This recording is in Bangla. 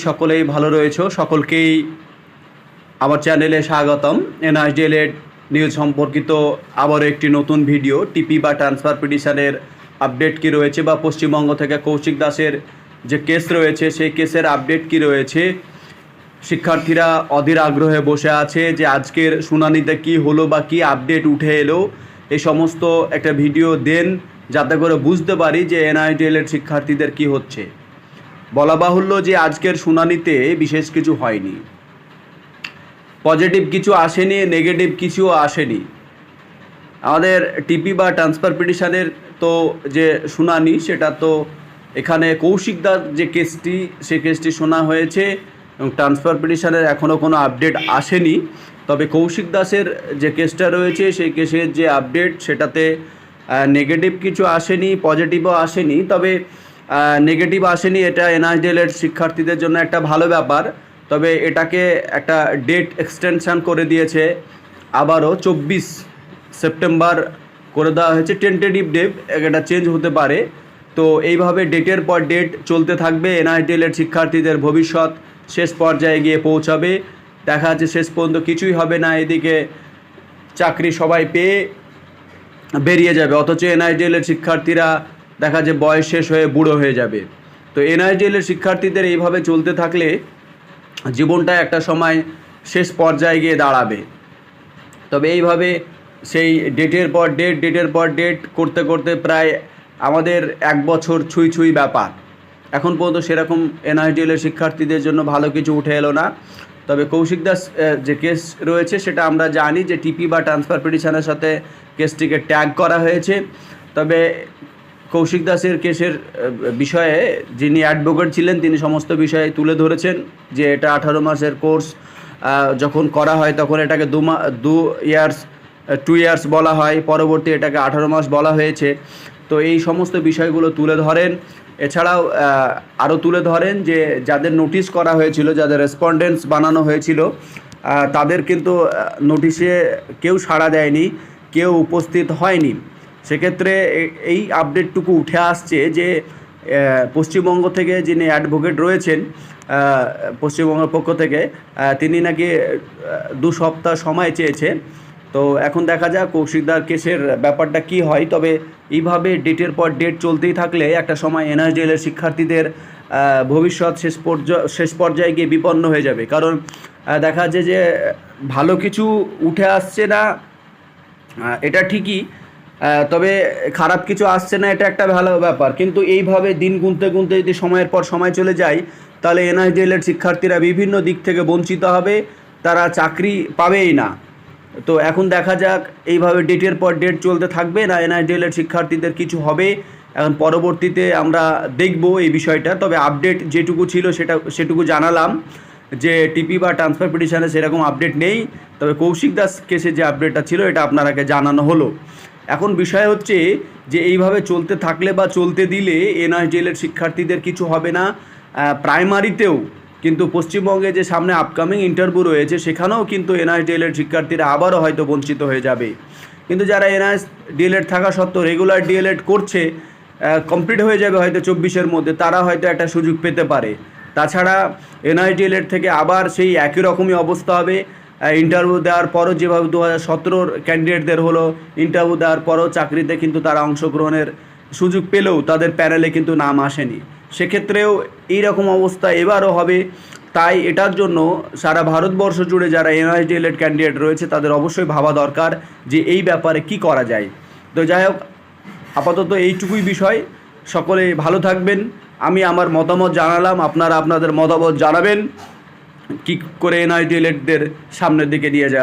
সকলেই ভালো রয়েছো। সকলকেই আমার চ্যানেলে স্বাগতম। এনআইডিএলএড নিউজ সম্পর্কিত আবারও একটি নতুন ভিডিও। টিপি বা ট্রান্সফার পিটিশনের আপডেট কী রয়েছে, বা পশ্চিমবঙ্গ থেকে কৌশিক দাসের যে কেস রয়েছে সেই কেসের আপডেট কী রয়েছে। শিক্ষার্থীরা অধীর আগ্রহে বসে আছে যে আজকের শুনানিতে কি হলো বা কি আপডেট উঠে এলো। এই সমস্ত একটা ভিডিও দেন যাতে করে বুঝতে পারি যে এনআইডিএলএড শিক্ষার্থীদের কি হচ্ছে। বলা বাহুল্য যে আজকের শুনানিতে বিশেষ কিছু হয়নি, পজিটিভ কিছু আসেনি, নেগেটিভ কিছুও আসেনি। আমাদের টিপি বা ট্রান্সফার পিটিশনের তো যে শুনানি, সেটা তো এখানে কৌশিক দাস যে কেসটি, সেই কেসটি শোনা হয়েছে এবং ট্রান্সফার পিটিশনের এখনও কোনো আপডেট আসেনি। তবে কৌশিক দাসের যে কেসটা রয়েছে সেই কেসের যে আপডেট, সেটাতে নেগেটিভ কিছু আসেনি, পজিটিভও আসেনি। তবে নেগেটিভ আসেনি, এটা এনআইডিএলএড শিক্ষার্থীদের জন্য একটা ভালো ব্যাপার। তবে এটাকে একটা ডেট এক্সটেনশান করে দিয়েছে, আবারও 24 সেপ্টেম্বর করে দেওয়া হয়েছে। টেন্টেটিভ ডেট, এটা চেঞ্জ হতে পারে। তো এইভাবে ডেটের পর ডেট চলতে থাকবে। এনআইডিএলএড শিক্ষার্থীদের ভবিষ্যৎ শেষ পর্যায়ে গিয়ে পৌঁছাবে। দেখা যাচ্ছে শেষ পর্যন্ত কিছুই হবে না, এদিকে চাকরি সবাই পেয়ে বেরিয়ে যাবে, অথচ এনআইডিএলএড শিক্ষার্থীরা দেখা যায় বয়স শেষ হয়ে বুড়ো হয়ে যাবে। তো এনআইডিএলএড শিক্ষার্থীদের এইভাবে চলতে থাকলে জীবনটা একটা সময় শেষ পর্যায়ে গিয়ে দাঁড়াবে। তবে এইভাবে সেই ডেটের পর ডেট করতে করতে প্রায় আমাদের 1 বছর ছুঁই ব্যাপার। এখন পর্যন্ত সেরকম এনআইডিএলএড শিক্ষার্থীদের জন্য ভালো কিছু উঠে এলো না। তবে কৌশিক দাস যে কেস রয়েছে সেটা আমরা জানি যে টিপি বা ট্রান্সফার পিটিশনের সাথে কেসটিকে ট্যাগ করা হয়েছে। তবে কৌশিক দাসের কেসের বিষয়ে যিনি অ্যাডভোকেট ছিলেন তিনি সমস্ত বিষয়ে তুলে ধরেছেন যে এটা 18 মাসের কোর্স যখন করা হয় তখন এটাকে 2 ইয়ার্স বলা হয়, পরবর্তী এটাকে 18 মাস বলা হয়েছে। তো এই সমস্ত বিষয়গুলো তুলে ধরেন। এছাড়াও আরও তুলে ধরেন যে যাদের নোটিশ করা হয়েছিল, যাদের রেসপন্ডেন্টস বানানো হয়েছিল, তাদের কিন্তু নোটিশে কেউ সাড়া দেয়নি, কেউ উপস্থিত হয়নি। সেক্ষেত্রে এই আপডেটটুকু উঠে আসছে যে পশ্চিমবঙ্গ থেকে যিনি অ্যাডভোকেট রয়েছেন পশ্চিমবঙ্গের পক্ষ থেকে, তিনি নাকি 2 সপ্তাহ সময় চেয়েছে। তো এখন দেখা যাক কৌশিকদার কেসের ব্যাপারটা কি হয়। তবে এইভাবে ডেটের পর ডেট চলতেই থাকলে একটা সময় এনআইডিএলএর শিক্ষার্থীদের ভবিষ্যৎ শেষ পর্যায়ে গিয়ে বিপন্ন হয়ে যাবে। কারণ দেখা যাচ্ছে যে ভালো কিছু উঠে আসছে না, এটা ঠিকই, তবে খারাপ কিছু আসছে না, এটা একটা ভালো ব্যাপার। কিন্তু এইভাবে দিন গুনতে যদি সময়ের পর সময় চলে যায়, তাহলে এনআইডিএলএড শিক্ষার্থীরা বিভিন্ন দিক থেকে বঞ্চিত হবে, তারা চাকরি পাবেই না। তো এখন দেখা যাক এইভাবে ডেটের পর ডেট চলতে থাকবে না এনআইডিএলএড শিক্ষার্থীদের কিছু হবে। এখন পরবর্তীতে আমরা দেখব এই বিষয়টা। তবে আপডেট যেটুকু ছিল সেটুকু জানালাম যে টিপি বা ট্রান্সফার পিটিশনে সেরকম আপডেট নেই। তবে কৌশিক দাস কেসে যে আপডেটটা ছিল এটা আপনারাকে জানানো হলো। এখন বিষয় হচ্ছে যে এইভাবে চলতে থাকলে বা চলতে দিলে এনআইডিএলএড শিক্ষার্থীদের কিছু হবে না। প্রাইমারিতেও কিন্তু পশ্চিমবঙ্গে যে সামনে আপকামিং ইন্টারভিউ রয়েছে সেখানেও কিন্তু এনআইডিএলএড শিক্ষার্থীরা আবারও হয়তো বঞ্চিত হয়ে যাবে। কিন্তু যারা এনআইডিএলএড থাকা সত্ত্বেও রেগুলার ডিএলএড করছে, কমপ্লিট হয়ে যাবে হয়তো 24-এর মধ্যে, তারা হয়তো একটা সুযোগ পেতে পারে। তাছাড়া এনআইডিএলএড থেকে আবার সেই একই রকমই অবস্থা হবে। ইন্টারভিউ দেওয়ার পরও যেভাবে 2017-র ক্যান্ডিডেটদের হলো, ইন্টারভিউ দেওয়ার পরও চাকরিতে কিন্তু তারা অংশগ্রহণের সুযোগ পেলেও তাদের প্যানেলে কিন্তু নাম আসেনি। সেক্ষেত্রেও এইরকম অবস্থা এবারও হবে। তাই এটার জন্য সারা ভারতবর্ষ জুড়ে যারা এনআইডিএলএড ক্যান্ডিডেট রয়েছে তাদের অবশ্যই ভাবা দরকার যে এই ব্যাপারে কি করা যায়। তো যাই হোক, আপাতত এইটুকুই বিষয়। সকলে ভালো থাকবেন। আমি আমার মতামত জানালাম, আপনারা আপনাদের মতামত জানাবেন কী করে এনআইডিএলএডদের সামনের দিকে নিয়ে যায়।